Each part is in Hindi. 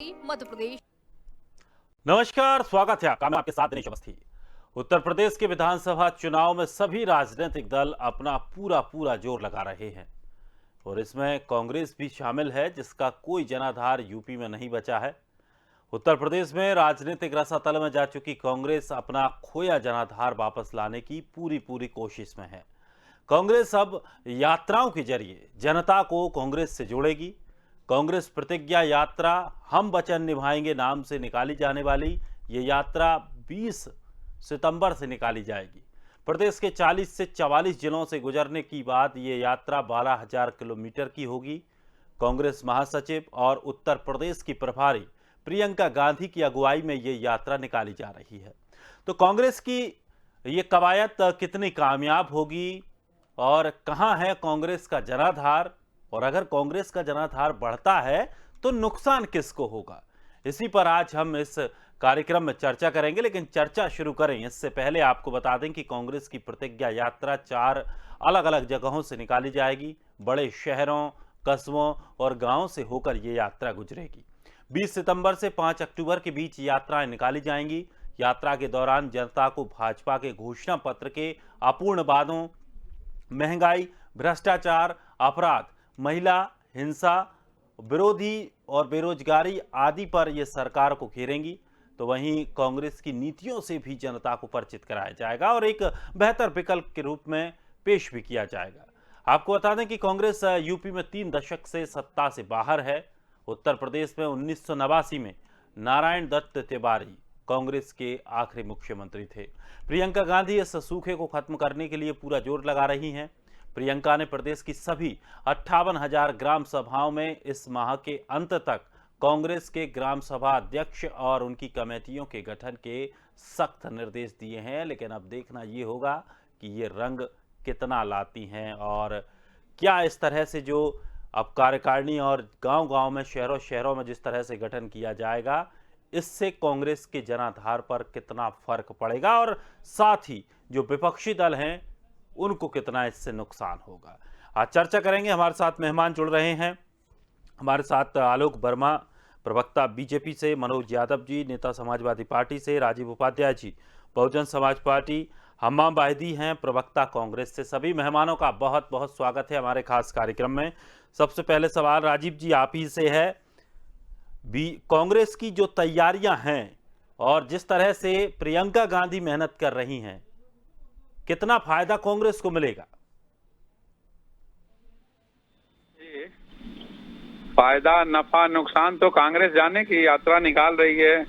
मध्य प्रदेश। नमस्कार, स्वागत है आपका। मैं आपके साथ दिनेश अवस्थी। उत्तर प्रदेश के विधानसभा चुनाव में सभी राजनीतिक दल अपना पूरा पूरा जोर लगा रहे हैं और इसमें कांग्रेस भी शामिल है, जिसका कोई जनाधार यूपी में नहीं बचा है। उत्तर प्रदेश में राजनीतिक रसातल में जा चुकी कांग्रेस अपना खोया जनाधार वापस लाने की पूरी पूरी कोशिश में है। कांग्रेस अब यात्राओं के जरिए जनता को कांग्रेस से जोड़ेगी। कांग्रेस प्रतिज्ञा यात्रा हम वचन निभाएंगे नाम से निकाली जाने वाली ये यात्रा 20 सितंबर से निकाली जाएगी। प्रदेश के 40 से 44 जिलों से गुजरने की बाद ये यात्रा 12,000 किलोमीटर की होगी। कांग्रेस महासचिव और उत्तर प्रदेश की प्रभारी प्रियंका गांधी की अगुवाई में ये यात्रा निकाली जा रही है। तो कांग्रेस की ये कवायद कितनी कामयाब होगी और कहां है कांग्रेस का जनाधार, और अगर कांग्रेस का जनाधार बढ़ता है तो नुकसान किसको होगा, इसी पर आज हम इस कार्यक्रम में चर्चा करेंगे। लेकिन चर्चा शुरू करें इससे पहले आपको बता दें कि कांग्रेस की प्रतिज्ञा यात्रा 4 अलग अलग जगहों से निकाली जाएगी। बड़े शहरों, कस्बों और गांवों से होकर ये यात्रा गुजरेगी। 20 सितंबर से 5 अक्टूबर के बीच यात्राएं निकाली जाएंगी। यात्रा के दौरान जनता को भाजपा के घोषणा पत्र के अपूर्ण वादों, महंगाई, भ्रष्टाचार, अपराध, महिला हिंसा, विरोधी और बेरोजगारी आदि पर यह सरकार को घेरेंगी। तो वहीं कांग्रेस की नीतियों से भी जनता को परिचित कराया जाएगा और एक बेहतर विकल्प के रूप में पेश भी किया जाएगा। आपको बता दें कि कांग्रेस यूपी में 3 दशक से सत्ता से बाहर है। उत्तर प्रदेश में 1989 में नारायण दत्त तिवारी कांग्रेस के आखिरी मुख्यमंत्री थे। प्रियंका गांधी इस सूखे को खत्म करने के लिए पूरा जोर लगा रही हैं। प्रियंका ने प्रदेश की सभी 58,000 ग्राम सभाओं में इस माह के अंत तक कांग्रेस के ग्राम सभा अध्यक्ष और उनकी कमेटियों के गठन के सख्त निर्देश दिए हैं। लेकिन अब देखना ये होगा कि ये रंग कितना लाती हैं और क्या इस तरह से जो अब कार्यकारिणी और गांव-गांव में, शहरों में जिस तरह से गठन किया जाएगा, इससे कांग्रेस के जनाधार पर कितना फर्क पड़ेगा और साथ ही जो विपक्षी दल हैं उनको कितना इससे नुकसान होगा। आज चर्चा करेंगे। हमारे साथ मेहमान जुड़ रहे हैं। हमारे साथ आलोक वर्मा, प्रवक्ता बीजेपी से, मनोज यादव जी, नेता समाजवादी पार्टी से, राजीव उपाध्याय जी, बहुजन समाज पार्टी, हम्माम वाहिदी हैं, प्रवक्ता कांग्रेस से। सभी मेहमानों का बहुत बहुत स्वागत है हमारे खास कार्यक्रम में। सबसे पहले सवाल राजीव जी आप ही से है। कांग्रेस की जो तैयारियां हैं और जिस तरह से प्रियंका गांधी मेहनत कर रही हैं, कितना फायदा कांग्रेस को मिलेगा? फायदा, नफा, नुकसान तो कांग्रेस जाने की यात्रा निकाल रही है,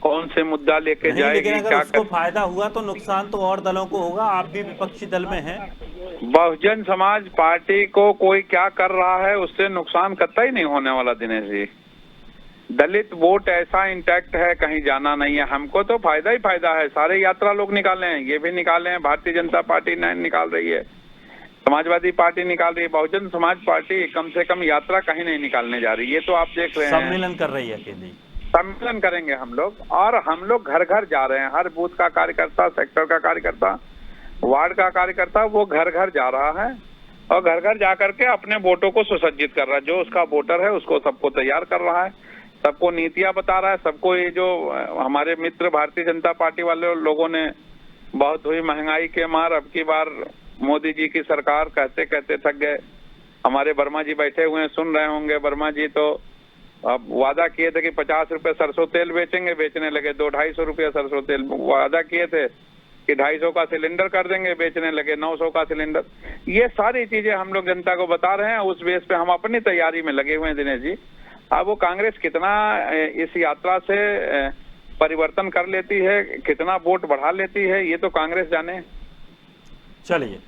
कौन से मुद्दा लेके जाएगी, लेकिन अगर क्या उसको फायदा हुआ तो नुकसान तो और दलों को होगा। आप भी विपक्षी दल में हैं। बहुजन समाज पार्टी को कोई क्या कर रहा है उससे नुकसान कतई नहीं होने वाला दिनेश जी। दलित वोट ऐसा इंटैक्ट है, कहीं जाना नहीं है। हमको तो फायदा ही फायदा है। सारे यात्रा लोग निकाले हैं, ये भी निकाले हैं, भारतीय जनता पार्टी निकाल रही है, समाजवादी पार्टी निकाल रही है, बहुजन समाज पार्टी कम से कम यात्रा कहीं नहीं निकालने जा रही। ये तो आप देख रहे हैं, सम्मेलन कर रही है अकेली। सम्मेलन करेंगे हम लोग और हम लोग घर घर जा रहे हैं। हर बूथ का कार्यकर्ता, सेक्टर का कार्यकर्ता, वार्ड का कार्यकर्ता वो घर घर जा रहा है और घर घर जा करके अपने वोटों को सुसज्जित कर रहा है। जो उसका वोटर है उसको सबको तैयार कर रहा है, सबको नीतियां बता रहा है, सबको ये जो हमारे मित्र भारतीय जनता पार्टी वाले लोगों ने बहुत हुई महंगाई के मार, अब की बार मोदी जी की सरकार कहते कहते थक गए। हमारे वर्मा जी बैठे हुए हैं, सुन रहे होंगे। वर्मा जी तो अब वादा किए थे कि 50 रुपए सरसों तेल बेचेंगे, बेचने लगे 200-250 रुपये सरसों तेल। वादा किए थे कि 250 का सिलेंडर कर देंगे, बेचने लगे 900 का सिलेंडर। ये सारी चीजें हम लोग जनता को बता रहे हैं। उस बेस पे हम अपनी तैयारी में लगे हुए हैं दिनेश जी। अब वो कांग्रेस कितना इस यात्रा से परिवर्तन कर लेती है, कितना वोट बढ़ा लेती है, ये तो कांग्रेस जाने। चलिए,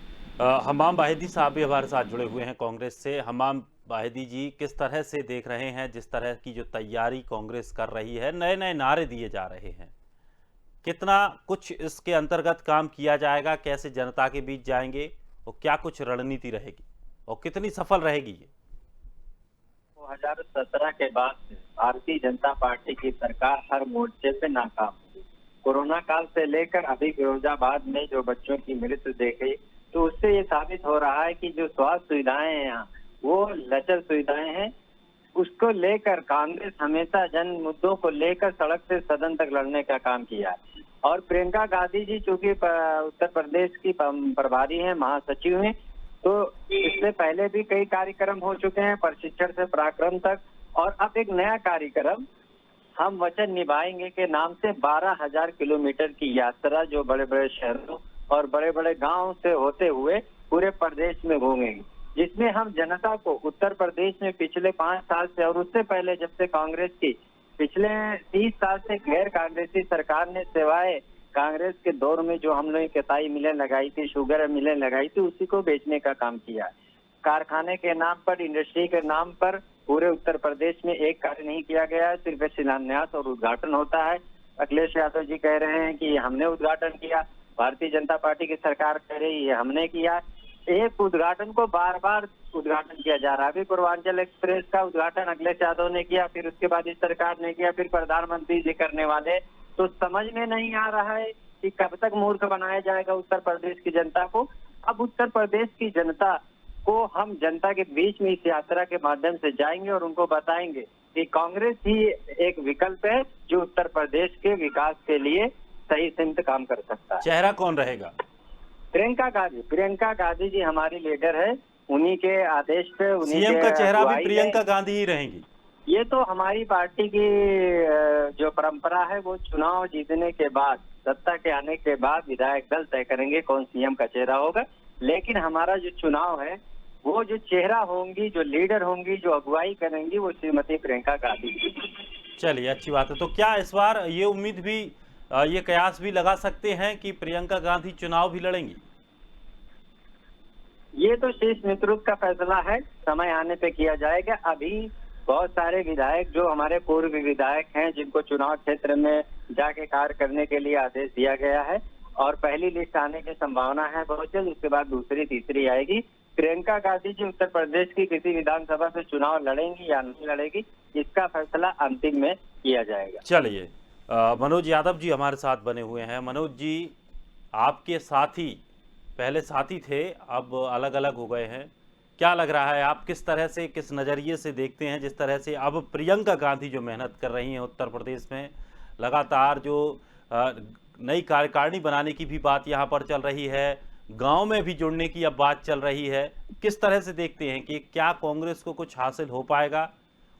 हम्माम वाहिदी साहब भी हमारे साथ जुड़े हुए हैं कांग्रेस से। हम्माम वाहिदी जी, किस तरह से देख रहे हैं जिस तरह की जो तैयारी कांग्रेस कर रही है, नए नए नारे दिए जा रहे हैं, कितना कुछ इसके अंतर्गत काम किया जाएगा, कैसे जनता के बीच जाएंगे और क्या कुछ रणनीति रहेगी और कितनी सफल रहेगी ये? 2017 के बाद से भारतीय जनता पार्टी की सरकार हर मोर्चे पे नाकाम हुई। कोरोना काल से लेकर अभी फिरोजाबाद में जो बच्चों की मृत्यु देखी, तो उससे ये साबित हो रहा है कि जो स्वास्थ्य सुविधाएं हैं यहाँ वो लचर सुविधाएं हैं। उसको लेकर कांग्रेस हमेशा जन मुद्दों को लेकर सड़क से सदन तक लड़ने का काम किया है। और प्रियंका गांधी जी चूंकि उत्तर प्रदेश की प्रभारी हैं, महासचिव हैं, तो इससे पहले भी कई कार्यक्रम हो चुके हैं, प्रशिक्षण से पराक्रम तक। और अब एक नया कार्यक्रम हम वचन निभाएंगे के नाम से 12,000 किलोमीटर की यात्रा जो बड़े बड़े शहरों और बड़े बड़े गांवों से होते हुए पूरे प्रदेश में घूमेंगे, जिसमें हम जनता को उत्तर प्रदेश में पिछले 5 साल से और उससे पहले जब से कांग्रेस की पिछले 30 साल से गैर कांग्रेसी सरकार ने सिवाय कांग्रेस के दौर में जो हम लोग कताई मिलें लगाई थी, शुगर मिलें लगाई थी, उसी को बेचने का काम किया। कारखाने के नाम पर, इंडस्ट्री के नाम पर पूरे उत्तर प्रदेश में एक कार्य नहीं किया गया है, सिर्फ शिलान्यास और उद्घाटन होता है। अखिलेश यादव जी कह रहे हैं कि हमने उद्घाटन किया, भारतीय जनता पार्टी की सरकार कह रही है हमने किया। एक उद्घाटन को बार बार उद्घाटन किया जा रहा है। अभी पूर्वांचल एक्सप्रेस का उद्घाटन अखिलेश यादव ने किया, फिर उसके बाद इस सरकार ने किया, फिर प्रधानमंत्री जी करने वाले। तो समझ में नहीं आ रहा है कि कब तक मूर्ख बनाया जाएगा उत्तर प्रदेश की जनता को। अब उत्तर प्रदेश की जनता को हम जनता के बीच में इस यात्रा के माध्यम से जाएंगे और उनको बताएंगे कि कांग्रेस ही एक विकल्प है जो उत्तर प्रदेश के विकास के लिए सही सिमत काम कर सकता है। चेहरा कौन रहेगा? प्रियंका गांधी जी हमारी लीडर है, उन्हीं के आदेश पे, उन्हीं सीएम का चेहरा भी अगुवाई प्रियंका है। गांधी ही रहेंगी। ये तो हमारी पार्टी की जो परंपरा है, वो चुनाव जीतने के बाद, सत्ता के आने के बाद विधायक दल तय करेंगे कौन सीएम का चेहरा होगा। लेकिन हमारा जो चुनाव है, वो जो चेहरा होंगी, जो लीडर होंगी, जो अगुवाई करेंगी, वो श्रीमती प्रियंका गांधी जी। चलिए, अच्छी बात है। तो क्या इस बार ये उम्मीद भी, ये कयास भी लगा सकते हैं कि प्रियंका गांधी चुनाव भी लड़ेंगी? ये तो शीर्ष नेतृत्व का फैसला है, समय आने पे किया जाएगा। अभी बहुत सारे विधायक जो हमारे पूर्व विधायक हैं, जिनको चुनाव क्षेत्र में जाके कार्य करने के लिए आदेश दिया गया है, और पहली लिस्ट आने की संभावना है बहुत जल्द, उसके बाद दूसरी, तीसरी आएगी। प्रियंका गांधी जी उत्तर प्रदेश की किसी विधानसभा से चुनाव लड़ेंगी या नहीं लड़ेगी, इसका फैसला अंतिम में किया जाएगा। चलिए, मनोज यादव जी हमारे साथ बने हुए हैं। मनोज जी, आपके साथी, पहले साथी थे, अब अलग अलग हो गए हैं। क्या लग रहा है, आप किस तरह से, किस नज़रिए से देखते हैं जिस तरह से अब प्रियंका गांधी जो मेहनत कर रही हैं उत्तर प्रदेश में, लगातार जो नई कार्यकारिणी बनाने की भी बात यहाँ पर चल रही है, गांव में भी जुड़ने की अब बात चल रही है, किस तरह से देखते हैं कि क्या कांग्रेस को कुछ हासिल हो पाएगा?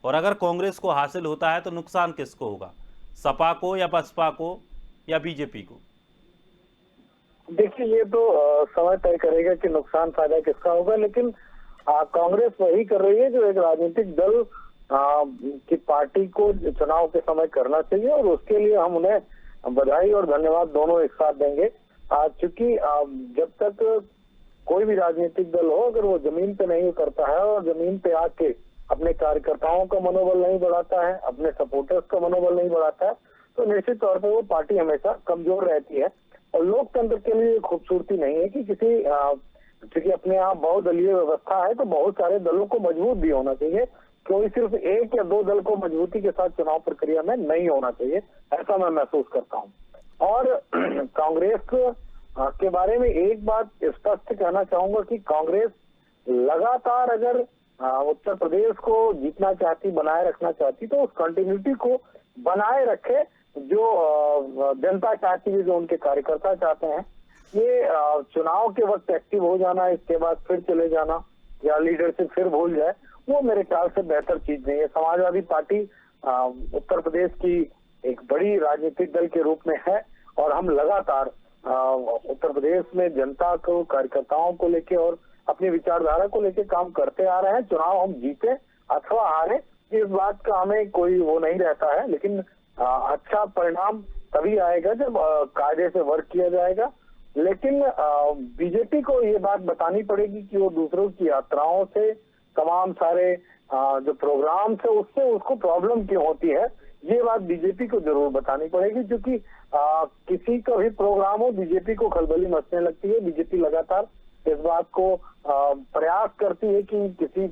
और अगर कांग्रेस को हासिल होता है तो नुकसान किसको होगा, सपा को या बसपा को या बीजेपी को? देखिए, ये तो समय तय करेगा कि नुकसान फायदा किसका होगा। लेकिन कांग्रेस वही कर रही है जो एक राजनीतिक दल की पार्टी को चुनाव के समय करना चाहिए, और उसके लिए हम उन्हें बधाई और धन्यवाद दोनों एक साथ देंगे। चूंकि जब तक कोई भी राजनीतिक दल हो, अगर वो जमीन पे नहीं उतरता है और जमीन पे आके अपने कार्यकर्ताओं का मनोबल नहीं बढ़ाता है, अपने सपोर्टर्स का मनोबल नहीं बढ़ाता है, तो निश्चित तौर पर वो पार्टी हमेशा कमजोर रहती है। और लोकतंत्र के लिए खूबसूरती नहीं है कि किसी, क्योंकि अपने यहाँ बहुदलीय व्यवस्था है, तो बहुत सारे दलों को मजबूत भी होना चाहिए। कोई सिर्फ एक या दो दल को मजबूती के साथ चुनाव प्रक्रिया में नहीं होना चाहिए, ऐसा मैं महसूस करता हूँ। और कांग्रेस के बारे में एक बात स्पष्ट कहना चाहूंगा कि कांग्रेस लगातार अगर उत्तर प्रदेश को जीतना चाहती, बनाए रखना चाहती, तो उस कंटिन्यूटी को बनाए रखे जो जनता चाहती है, जो उनके कार्यकर्ता चाहते हैं। ये चुनाव के वक्त एक्टिव हो जाना, इसके बाद फिर चले जाना या लीडरशिप फिर भूल जाए, वो मेरे ख्याल से बेहतर चीज नहीं है। समाजवादी पार्टी उत्तर प्रदेश की एक बड़ी राजनीतिक दल के रूप में है, और हम लगातार उत्तर प्रदेश में जनता को, कार्यकर्ताओं को लेके और अपनी विचारधारा को लेके काम करते आ रहे हैं। चुनाव हम जीते अथवा हारे, इस बात का हमें कोई वो नहीं रहता है, लेकिन अच्छा परिणाम तभी आएगा जब कायदे से वर्क किया जाएगा। लेकिन बीजेपी को ये बात बतानी पड़ेगी कि वो दूसरों की यात्राओं से, तमाम सारे जो प्रोग्राम है, उससे उसको प्रॉब्लम क्यों होती है, ये बात बीजेपी को जरूर बतानी पड़ेगी। क्योंकि किसी का भी प्रोग्राम हो, बीजेपी को खलबली मचने लगती है। बीजेपी लगातार इस बात को प्रयास करती है कि किसी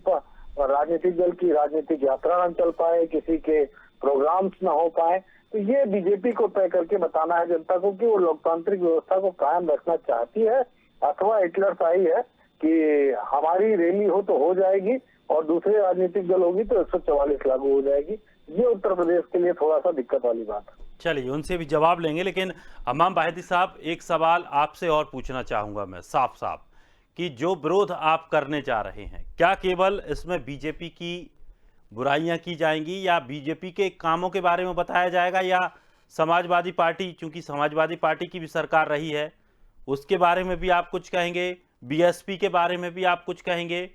राजनीतिक दल की राजनीतिक यात्रा न चल पाए, किसी के प्रोग्राम्स न हो पाए। तो ये बीजेपी को तय करके बताना है जनता को कि वो लोकतांत्रिक व्यवस्था को कायम रखना चाहती है, अथवा हिटलर शाही है कि हमारी रैली हो तो हो जाएगी, और दूसरे राजनीतिक दल होगी तो 144 लागू हो जाएगी। ये उत्तर प्रदेश के लिए थोड़ा सा दिक्कत वाली बात है। चलिए उनसे भी जवाब लेंगे, लेकिन इमाम बाहिदी साहब एक सवाल आपसे और पूछना चाहूंगा मैं साफ साफ कि जो विरोध आप करने जा रहे हैं, क्या केवल इसमें बीजेपी की बुराइयां की जाएंगी या बीजेपी के कामों के बारे में बताया जाएगा, या समाजवादी पार्टी, चूंकि समाजवादी पार्टी की भी सरकार रही है, उसके बारे में भी आप कुछ कहेंगे, बीएसपी के बारे में भी आप कुछ कहेंगे?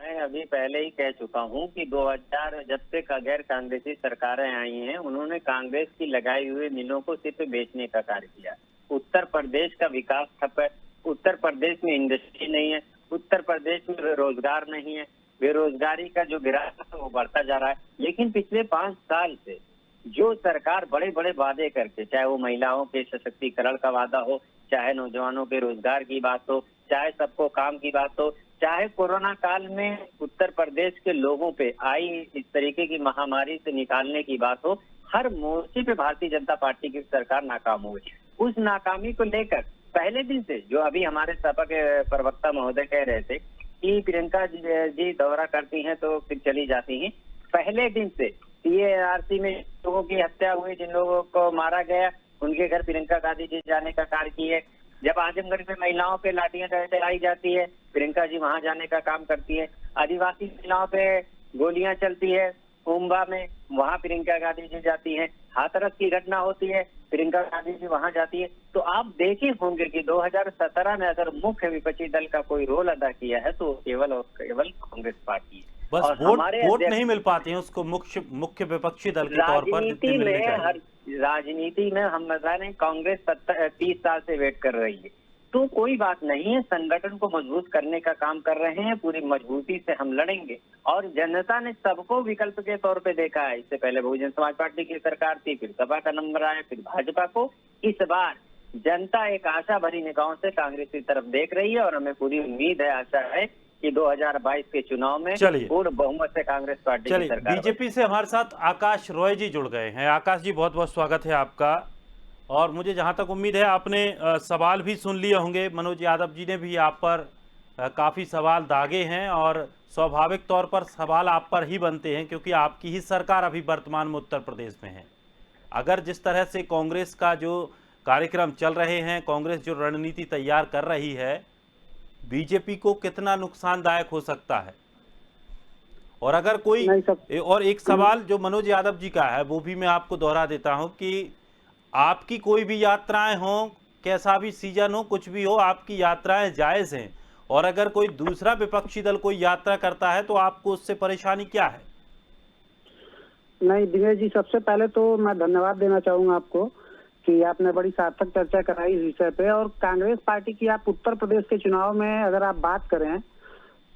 मैं अभी पहले ही कह चुका हूं कि 2000 जब से गैर कांग्रेसी सरकारें आई हैं, उन्होंने कांग्रेस की लगाई हुई मिलों को सिर्फ बेचने का कार्य किया। उत्तर प्रदेश का विकास ठप है, उत्तर प्रदेश में इंडस्ट्री नहीं है, उत्तर प्रदेश में रोजगार नहीं है, बेरोजगारी का जो गिराव है वो बढ़ता जा रहा है। लेकिन पिछले 5 साल से जो सरकार बड़े बड़े वादे करके, चाहे वो महिलाओं के सशक्तिकरण का वादा हो, चाहे नौजवानों के रोजगार की बात हो, चाहे सबको काम की बात हो, चाहे कोरोना काल में उत्तर प्रदेश के लोगों पे आई इस तरीके की महामारी से निकालने की बात हो, हर मोर्चे पे भारतीय जनता पार्टी की सरकार नाकाम हो गई। उस नाकामी को लेकर पहले दिन से, जो अभी हमारे सपा के प्रवक्ता महोदय कह रहे थे कि प्रियंका जी दौरा करती हैं तो फिर चली जाती हैं, पहले दिन से CARC में लोगों की हत्या हुई, जिन लोगों को मारा गया उनके घर प्रियंका गांधी जी जाने का कार्य किए। जब आजमगढ़ में महिलाओं पे लाठियां चलाई जाती है, प्रियंका जी वहां जाने का काम करती है। आदिवासी महिलाओं पे गोलियां चलती है मुंबा में, वहां प्रियंका गांधी जी जाती हैं। हाथरस की घटना होती है, प्रियंका गांधी जी वहां जाती है। तो आप देखे होंगे कि 2017 में अगर मुख्य विपक्षी दल का कोई रोल अदा किया है तो केवल और केवल कांग्रेस पार्टी है। बस और वोट नहीं मिल पाते हैं उसको मुख्य विपक्षी दल के तौर पर जितने मिलने चाहिए। राजनीति में हम बता रहे हैं, कांग्रेस 30 साल से वेट कर रही है, तो कोई बात नहीं है, संगठन को मजबूत करने का काम कर रहे हैं, पूरी मजबूती से हम लड़ेंगे। और जनता ने सबको विकल्प के तौर पे देखा है। इससे पहले बहुजन समाज पार्टी की सरकार थी, फिर सपा का नंबर आया, फिर भाजपा को। इस बार जनता एक आशा भरी निगाहों से कांग्रेस की तरफ देख रही है और हमें पूरी उम्मीद है, आशा है कि 2022 के चुनाव में पूर्ण बहुमत से कांग्रेस पार्टी की सरकार। बीजेपी से हमारे साथ आकाश रॉय जी जुड़ गए हैं। आकाश जी, बहुत बहुत स्वागत है आपका। और मुझे जहां तक उम्मीद है आपने सवाल भी सुन लिए होंगे, मनोज यादव जी ने भी आप पर काफ़ी सवाल दागे हैं और स्वाभाविक तौर पर सवाल आप पर ही बनते हैं क्योंकि आपकी ही सरकार अभी वर्तमान में उत्तर प्रदेश में है। अगर जिस तरह से कांग्रेस का जो कार्यक्रम चल रहे हैं, कांग्रेस जो रणनीति तैयार कर रही है, बीजेपी को कितना नुकसानदायक हो सकता है? और अगर कोई और एक सवाल जो मनोज यादव जी का है वो भी मैं आपको दोहरा देता हूं कि आपकी कोई भी यात्राएं हो, कैसा भी सीजन हो, कुछ भी हो, आपकी यात्राएं जायज हैं, और अगर कोई दूसरा विपक्षी दल कोई यात्रा करता है तो आपको उससे परेशानी क्या है? नहीं दिनेश जी, सबसे पहले तो मैं धन्यवाद देना चाहूंगा आपको कि आपने बड़ी सार्थक चर्चा कराई इस विषय पे। और कांग्रेस पार्टी की आप उत्तर प्रदेश के चुनाव में अगर आप बात करें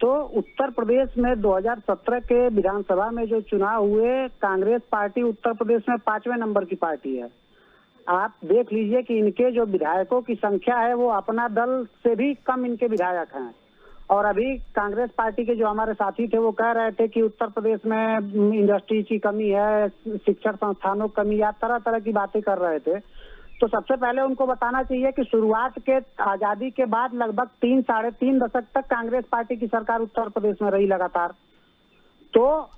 तो उत्तर प्रदेश में 2017 के विधानसभा में जो चुनाव हुए, कांग्रेस पार्टी उत्तर प्रदेश में 5वें नंबर की पार्टी है। आप देख लीजिए कि इनके जो विधायकों की संख्या है वो अपना दल से भी कम इनके विधायक हैं। और अभी कांग्रेस पार्टी के जो हमारे साथी थे वो कह रहे थे कि उत्तर प्रदेश में इंडस्ट्री की कमी है, शिक्षण संस्थानों की कमी है, तरह तरह की बातें कर रहे थे। तो सबसे पहले उनको बताना चाहिए कि शुरुआत के आजादी के बाद लगभग 3-3.5 दशक तक कांग्रेस पार्टी की सरकार उत्तर प्रदेश में रही लगातार। तो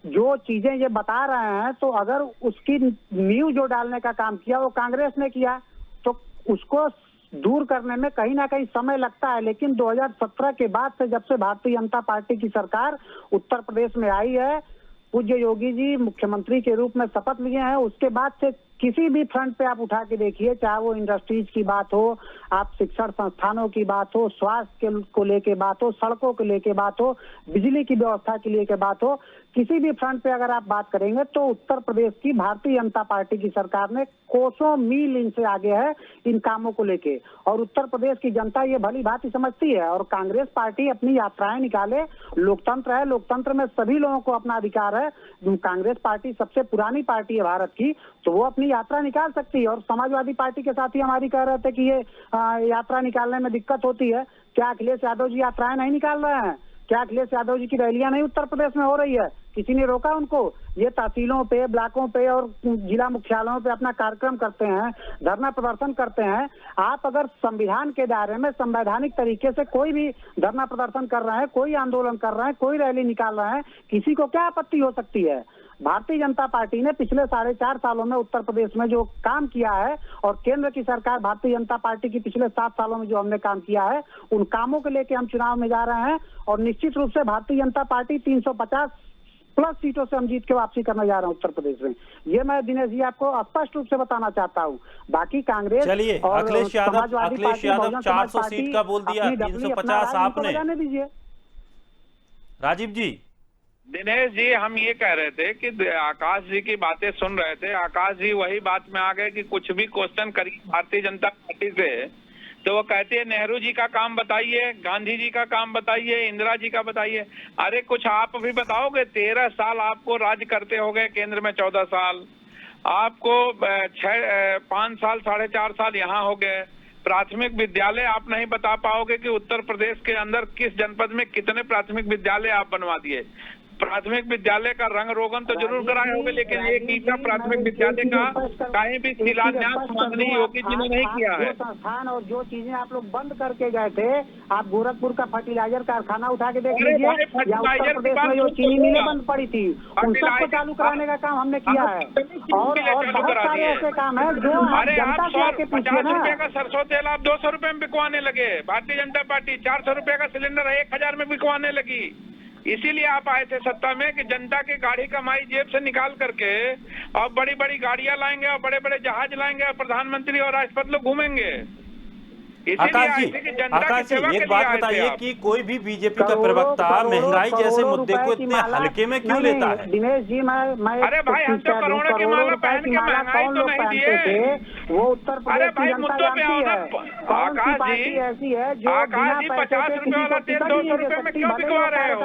जो चीजें ये बता रहे हैं, तो अगर उसकी नींव जो डालने का काम किया वो कांग्रेस ने किया, तो उसको दूर करने में कहीं ना कहीं समय लगता है। लेकिन 2017 के बाद से, जब से भारतीय जनता पार्टी की सरकार उत्तर प्रदेश में आई है, पूज्य योगी जी मुख्यमंत्री के रूप में शपथ लिए हैं, उसके बाद से किसी भी फ्रंट पे आप उठा के देखिए, चाहे वो इंडस्ट्रीज की बात हो, आप शिक्षण संस्थानों की बात हो, स्वास्थ्य को लेके बात हो, सड़कों को लेके बात हो, बिजली की व्यवस्था के लेके बात हो, किसी भी फ्रंट पे अगर आप बात करेंगे तो उत्तर प्रदेश की भारतीय जनता पार्टी की सरकार ने कोसों मील इनसे आगे है इन कामों को लेके। और उत्तर प्रदेश की जनता ये भली भांति समझती है। और कांग्रेस पार्टी अपनी यात्राएं निकाले, लोकतंत्र है, लोकतंत्र में सभी लोगों को अपना अधिकार है। कांग्रेस पार्टी सबसे पुरानी पार्टी है भारत की, तो वो अपनी यात्रा निकाल सकती है। और समाजवादी पार्टी के साथी हमारी कह रहे थे कि ये यात्रा निकालने में दिक्कत होती है। क्या अखिलेश यादव जी यात्राएं नहीं निकाल रहे हैं? क्या अखिलेश यादव जी की रैलियां नहीं उत्तर प्रदेश में हो रही है? किसी ने रोका उनको? ये तहसीलों पे, ब्लॉकों पे और जिला मुख्यालयों पे अपना कार्यक्रम करते हैं, धरना प्रदर्शन करते हैं। आप अगर संविधान के दायरे में संवैधानिक तरीके से कोई भी धरना प्रदर्शन कर रहे हैं, कोई आंदोलन कर रहे हैं, कोई रैली निकाल रहे हैं, किसी को क्या आपत्ति हो सकती है? भारतीय जनता पार्टी ने पिछले 4.5 सालों में उत्तर प्रदेश में जो काम किया है और केंद्र की सरकार भारतीय जनता पार्टी की पिछले 7 सालों में जो हमने काम किया है, उन कामों को लेकर हम चुनाव में जा रहे हैं और निश्चित रूप से भारतीय जनता पार्टी 350 प्लस सीटों से हम जीत के वापसी करने जा रहे हैं उत्तर प्रदेश में। ये मैं दिनेश जी आपको स्पष्ट रूप से बताना चाहता हूँ। बाकी कांग्रेस चलिए, अखिलेश यादव 400 सीट का बोल दिया, 350 आपने। जाने दीजिए राजीव जी। दिनेश जी, हम ये कह रहे थे कि आकाश जी की बातें सुन रहे थे, आकाश जी वही बात में आ गए कि कुछ भी क्वेश्चन करिए भारतीय जनता पार्टी से तो वो कहते हैं नेहरू जी का काम बताइए, गांधी जी का काम बताइए, इंदिरा जी का बताइए। अरे कुछ आप भी बताओगे? 13 साल आपको राज करते हो गए, केंद्र में 14 साल, आपको 5 साल 4.5 साल यहाँ हो गए। प्राथमिक विद्यालय आप नहीं बता पाओगे कि उत्तर प्रदेश के अंदर किस जनपद में कितने प्राथमिक विद्यालय आप बनवा दिए। प्राथमिक विद्यालय का रंग रोगन तो जरूर कराए होंगे, लेकिन एक ईटा प्राथमिक विद्यालय का कहीं भी शिलान्यास माननीय योगी जी ने नहीं किया है। संस्थान और जो चीजें आप लोग बंद करके गए थे, आप गोरखपुर का फर्टिलाइजर कारखाना उठा के देख लीजिए, या उत्तर प्रदेश में जो चीनी मिलें बंद पड़ी थी उन सबको चालू कराने का काम हमने किया है। और बहुत सारे ऐसे काम है जो जनता से आके पूछिए ना। 50 रुपए का सरसों तेल आप 200 रुपए में बिकवाने लगे। भारतीय जनता पार्टी 400 रुपए का सिलेंडर 1000 में बिकवाने लगी। इसीलिए आप आए थे सत्ता में कि जनता की गाड़ी कमाई जेब से निकाल करके और बड़ी बड़ी गाड़ियां लाएंगे और बड़े बड़े जहाज लाएंगे और प्रधानमंत्री और राष्ट्रपति लोग घूमेंगे। आकाश जी, एक बात बताइए कि कोई भी बीजेपी का प्रवक्ता महंगाई जैसे मुद्दे को इतने हल्के में क्यों लेता है? दिनेश जी, मैं अरे भाई, हम तो करोड़ों की माला पहन के महंगाई तो नहीं दिए। वो उत्तर प्रदेश की जनता जानती है। आकाश जी, ऐसी है जो आकाश जी 50 रुपए वाला तेल 200 रुपए में क्यों बिकवा रहे हो?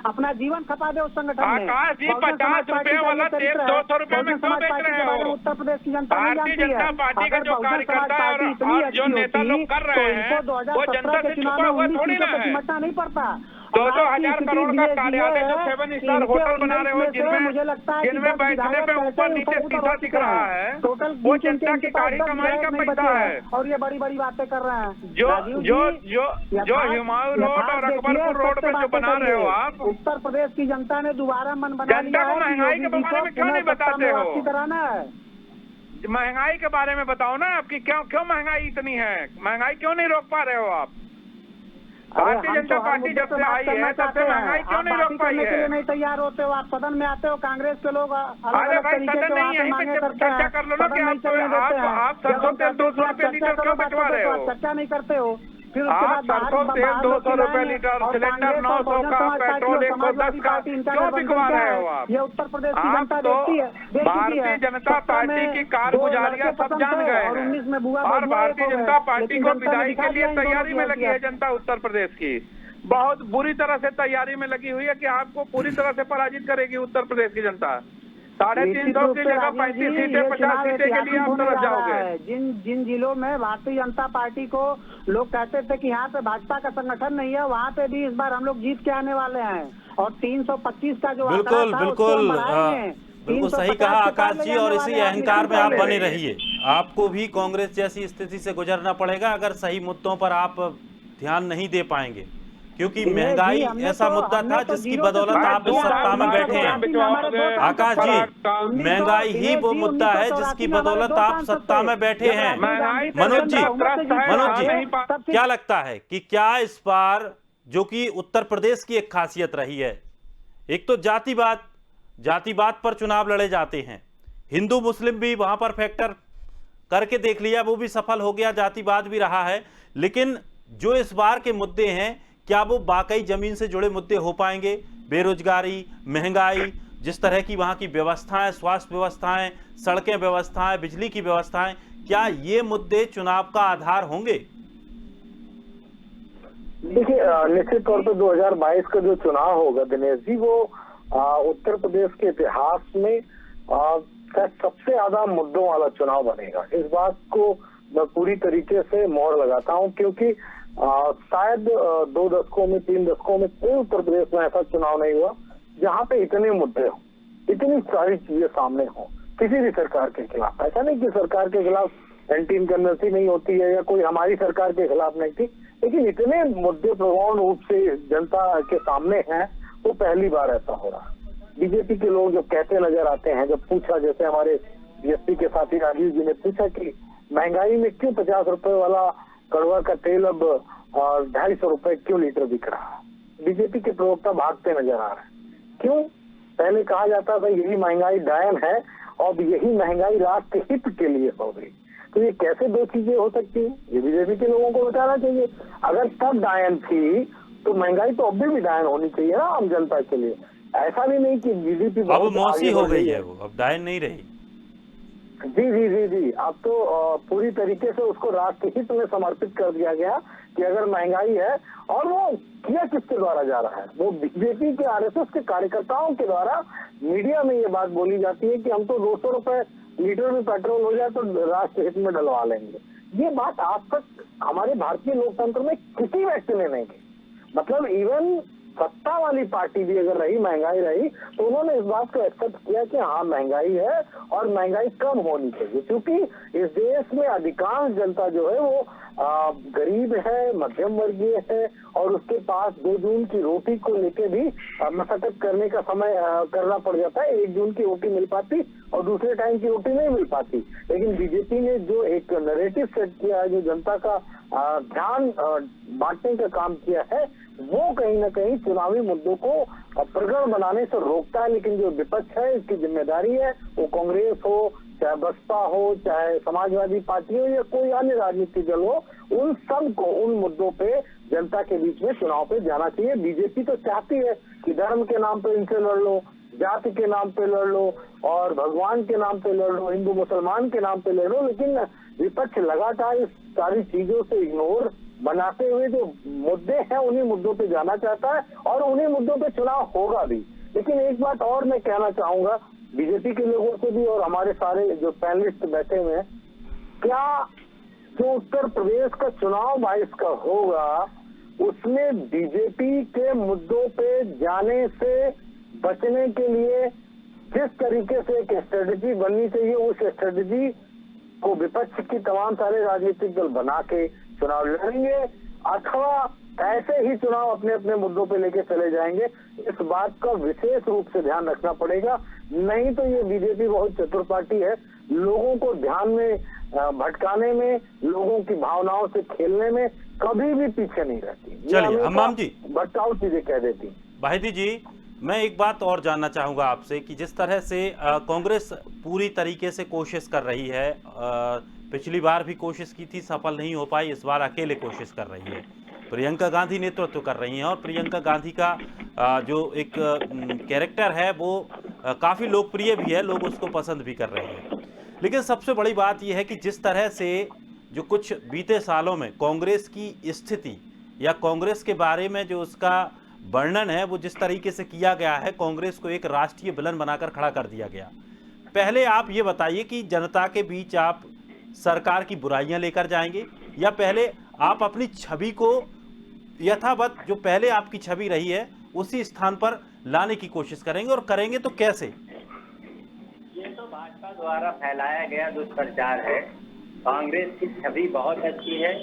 अपना जीवन खपा दे उस संगठन में। आकाश जी 50 रुपए वाला तेल 200 रुपए में क्यों बेच रहे हो? उत्तर प्रदेश की जनता भारतीय जनता पार्टी का जो कार्यकर्ता और जो नेता लोग कर रहे हैं वो जनता से छुपा हुआ थोड़ी ना है। निपटना नहीं पड़ता। 2,000 करोड़ का कार्यालय जो 7 स्टार होटल बना रहे हो, जिनमें बैठने पे ऊपर नीचे शीशा दिख रहा है, वो जनता की गाड़ी कमाई का पैसा है। और ये बड़ी बड़ी बातें कर रहे हैं। जो हुमायूं रोड और अकबरपुर रोड पे जो बना रहे हो आप, उत्तर प्रदेश की जनता ने दोबारा मन बना लिया जनता को महंगाई के बारे में क्यों नहीं बताते हो? कराना है। महंगाई के बारे में बताओ ना, आपकी क्यों महंगाई इतनी है? महंगाई क्यों नहीं रोक पा रहे हो आप? भारतीय जनता पार्टी जब से आई है तब से महंगाई क्यों नहीं रोक पाई है? नहीं तैयार होते हो आप, सदन में आते हो, कांग्रेस के लोग अरे भाई सदन नहीं, यहीं पे चर्चा कर लो ना कि आप सरसों तेल 200 रुपए लीटर क्यों बिकवा रहे हो? चर्चा नहीं करते हो। फिर आप सरसों तेल 200 रुपए लीटर, सिलेंडर 900 का, पेट्रोल 110 का क्यों बिकवा रहे हो आप? ये उत्तर प्रदेश की जनता तो देखती है। भारतीय जनता पार्टी की कारगुजारियां सब जान गए हैं और भारतीय जनता पार्टी को विदाई के लिए तैयारी में लगी है जनता उत्तर प्रदेश की। बहुत बुरी तरह से तैयारी में लगी हुई है कि आपको पूरी तरह से पराजित करेगी उत्तर प्रदेश की जनता। 350 की जगह 35 सीटें 50 सीटें के लिए आप तरफ जाओगे। जिन जिलों में भारतीय जनता पार्टी को लोग कहते थे कि यहाँ पे भाजपा का संगठन नहीं है, वहाँ पे भी इस बार हम लोग जीत के आने वाले हैं। और 325 का जो बिल्कुल सही कहा आकाश जी, और इसी अहंकार में आप बने रहिए। आपको भी कांग्रेस जैसी स्थिति से गुजरना पड़ेगा अगर सही मुद्दों पर आप ध्यान नहीं दे पाएंगे, क्योंकि महंगाई ऐसा मुद्दा था जिसकी बदौलत आप इस सत्ता में बैठे हैं। आकाश जी, महंगाई ही वो मुद्दा है जिसकी बदौलत आप सत्ता में बैठे हैं। मनोज जी, क्या लगता है कि क्या इस बार, जो कि उत्तर प्रदेश की एक खासियत रही है, एक तो जातिवाद पर चुनाव लड़े जाते हैं, हिंदू मुस्लिम भी वहां पर फैक्टर करके देख लिया, वो भी सफल हो गया, जातिवाद भी रहा है, लेकिन जो इस बार के मुद्दे हैं क्या वो वाकई जमीन से जुड़े मुद्दे हो पाएंगे? बेरोजगारी, महंगाई, जिस तरह की वहां की व्यवस्थाएं, स्वास्थ्य व्यवस्थाएं, सड़कें व्यवस्थाएं, बिजली की व्यवस्थाएं, क्या ये मुद्दे चुनाव का आधार होंगे? देखिए, निश्चित तौर पर 2022 का जो चुनाव होगा दिनेश जी, वो उत्तर प्रदेश के इतिहास में सबसे ज्यादा मुद्दों वाला चुनाव बनेगा। इस बात को मैं पूरी तरीके से मोहर लगाता हूं, क्योंकि शायद 2 दशकों में 3 दशकों में कोई उत्तर प्रदेश में ऐसा चुनाव नहीं हुआ जहाँ पे इतने मुद्दे हो, इतनी सारी चीजें सामने हो किसी भी सरकार के खिलाफ। ऐसा नहीं कि सरकार के खिलाफ एंटी इनकम्बेंसी नहीं होती है या कोई हमारी सरकार के खिलाफ नहीं थी, लेकिन इतने मुद्दे प्रगौण रूप से जनता के सामने हैं, वो पहली बार ऐसा हो रहा है। बीजेपी के लोग जब कहते नजर आते हैं, जब पूछा, जैसे हमारे बीएसपी के साथी राजीव जी ने पूछा कि महंगाई में क्यों 50 रुपए वाला कड़वा का तेल अब 250 रुपए क्यों लीटर बिक रहा है, बीजेपी के प्रवक्ता भागते नजर आ रहे हैं। क्यों? पहले कहा जाता था यही महंगाई डायन है, और यही महंगाई राष्ट्र हित के लिए हो गई। तो ये कैसे दो चीजें हो सकती है? ये बीजेपी के लोगों को बताना चाहिए। अगर तब डायन थी तो महंगाई तो अब भी डायन होनी चाहिए ना आम जनता के लिए। ऐसा भी नहीं कि बीजेपी अब मौसी हो गई है, वो अब डायन नहीं रही। जी जी जी जी, अब तो पूरी तरीके से उसको राष्ट्रहित में समर्पित कर दिया गया कि अगर महंगाई है, और वो किया किसके द्वारा जा रहा है? वो बीजेपी के आरएसएस के कार्यकर्ताओं के द्वारा मीडिया में ये बात बोली जाती है कि हम तो 200 रुपए लीटर में पेट्रोल हो जाए तो राष्ट्रहित में डलवा लेंगे। ये बात आज तक हमारे भारतीय लोकतंत्र में किसी व्यक्ति ने नहीं की। मतलब इवन सत्ता वाली पार्टी भी अगर रही, महंगाई रही, तो उन्होंने इस बात को एक्सेप्ट किया कि हाँ महंगाई है और महंगाई कम होनी चाहिए, क्योंकि इस देश में अधिकांश जनता जो है वो गरीब है, मध्यम वर्गीय है, और उसके पास 2 जून की रोटी को लेके भी मशक्कत करने का समय करना पड़ जाता है। 1 जून की रोटी मिल पाती और दूसरे टाइम की रोटी नहीं मिल पाती। लेकिन बीजेपी ने जो एक नैरेटिव सेट किया है, जो जनता का ध्यान बांटने का काम किया है, वो कहीं ना कहीं चुनावी मुद्दों को प्रगढ़ बनाने से रोकता है। लेकिन जो विपक्ष है, इसकी जिम्मेदारी है, वो कांग्रेस हो, चाहे बसपा हो, चाहे समाजवादी पार्टी हो, या कोई अन्य राजनीतिक दल हो, उन सब को उन मुद्दों पे जनता के बीच में चुनाव पे जाना चाहिए। बीजेपी तो चाहती है कि धर्म के नाम पे इनसे लड़ लो, जाति के नाम पे लड़ लो, और भगवान के नाम पे लड़ लो, हिंदू मुसलमान के नाम पे लड़ लो, लेकिन विपक्ष लगातार इस सारी चीजों से इग्नोर बनाते हुए जो मुद्दे हैं उन्हीं मुद्दों पे जाना चाहता है, और उन्हीं मुद्दों पे चुनाव होगा भी। लेकिन एक बात और मैं कहना चाहूंगा बीजेपी के लोगों से भी, और हमारे सारे जो पैनलिस्ट बैठे हुए हैं, क्या जो उत्तर प्रदेश का चुनाव 22 का होगा, उसमें बीजेपी के मुद्दों पे जाने से बचने के लिए जिस तरीके से एक स्ट्रेटेजी बननी चाहिए, उस स्ट्रेटेजी को विपक्ष की तमाम सारे राजनीतिक दल बना के चुनाव लड़ेंगे, अथवा ऐसे ही चुनाव अपने अपने मुद्दों पे लेके चले जाएंगे। इस बात का विशेष रूप से ध्यान रखना पड़ेगा, नहीं तो ये बीजेपी बहुत चतुर पार्टी है, लोगों को ध्यान में भटकाने में, लोगों की भावनाओं से खेलने में कभी भी पीछे नहीं रहती। चलिए हमाम जी, भटकाऊ चीजें कह देती। वाहिदी जी, मैं एक बात और जानना चाहूंगा आपसे कि जिस तरह से कांग्रेस पूरी तरीके से कोशिश कर रही है, पिछली बार भी कोशिश की थी, सफल नहीं हो पाई, इस बार अकेले कोशिश कर रही है, प्रियंका गांधी नेतृत्व कर रही हैं, और प्रियंका गांधी का जो एक कैरेक्टर है वो काफ़ी लोकप्रिय भी है, लोग उसको पसंद भी कर रहे हैं। लेकिन सबसे बड़ी बात यह है कि जिस तरह से जो कुछ बीते सालों में कांग्रेस की स्थिति या कांग्रेस के बारे में जो उसका वर्णन है, वो जिस तरीके से किया गया है, कांग्रेस को एक राष्ट्रीय विलन बनाकर खड़ा कर दिया गया। पहले आप ये बताइए कि जनता के बीच आप सरकार की बुराइयां लेकर जाएंगे, या पहले आप अपनी छवि को यथावत, जो पहले आपकी छवि रही है, उसी स्थान पर लाने की कोशिश करेंगे, और करेंगे तो कैसे? ये तो भाजपा द्वारा फैलाया गया दुष्प्रचार है। कांग्रेस की छवि बहुत अच्छी है,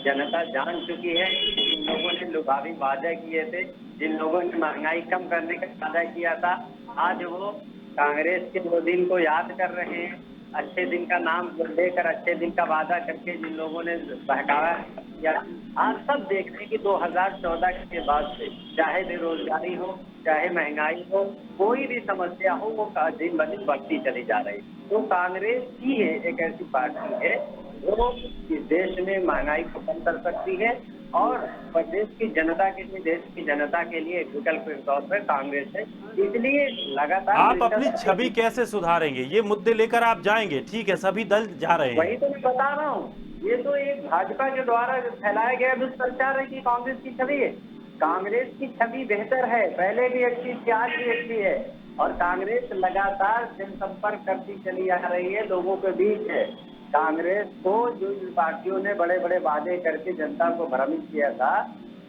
जनता जान चुकी है। जिन लोगों ने लुभावी वादे किए थे, जिन लोगों ने महंगाई कम करने का वादा किया था, आज वो कांग्रेस के वो दिन को याद कर रहे हैं। अच्छे दिन का नाम लेकर, अच्छे दिन का वादा करके जिन लोगों ने बहकावा किया, आज सब देख रहे हैं कि 2014 के बाद से चाहे बेरोजगारी हो, चाहे महंगाई हो, कोई भी समस्या हो, वो दिन ब दिन बढ़ती चली जा रही। तो कांग्रेस ही है एक ऐसी पार्टी है जो इस देश में महंगाई को कम कर सकती है, और प्रदेश की जनता के लिए, देश की जनता के लिए एक विकल्प के तौर पर कांग्रेस है। इसलिए लगातार आप अपनी छवि कैसे सुधारेंगे? ये मुद्दे लेकर आप जाएंगे, ठीक है, सभी दल जा रहे हैं, वही तो मैं बता रहा हूँ। ये तो एक भाजपा के द्वारा फैलाया गया दुष्प्रचार है कि कांग्रेस की छवि है। कांग्रेस की छवि बेहतर है, पहले भी अच्छी थी, आज भी अच्छी है, और कांग्रेस लगातार जनसंपर्क करती चली आ रही है, लोगों के बीच है। कांग्रेस को जो पार्टियों ने बड़े बड़े वादे करके जनता को भ्रमित किया था,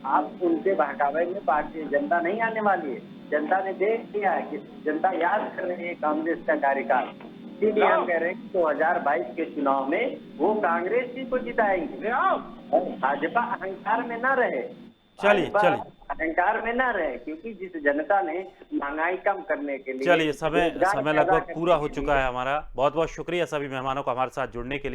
आप उनके बहकावे में पार्टी जनता नहीं आने वाली है। जनता ने देख लिया है कि जनता याद कर रही है कांग्रेस का कार्यकाल। इसीलिए हम कह रहे हैं कि 2022 के चुनाव में वो कांग्रेस ही को जिताएंगे। भाजपा अहंकार में न रहे, चलिए अहंकार में ना रहे, क्योंकि जिस जनता ने महंगाई कम करने के लिए चलिए समय लगभग पूरा हो चुका है हमारा। बहुत बहुत शुक्रिया सभी मेहमानों का हमारे साथ जुड़ने के लिए।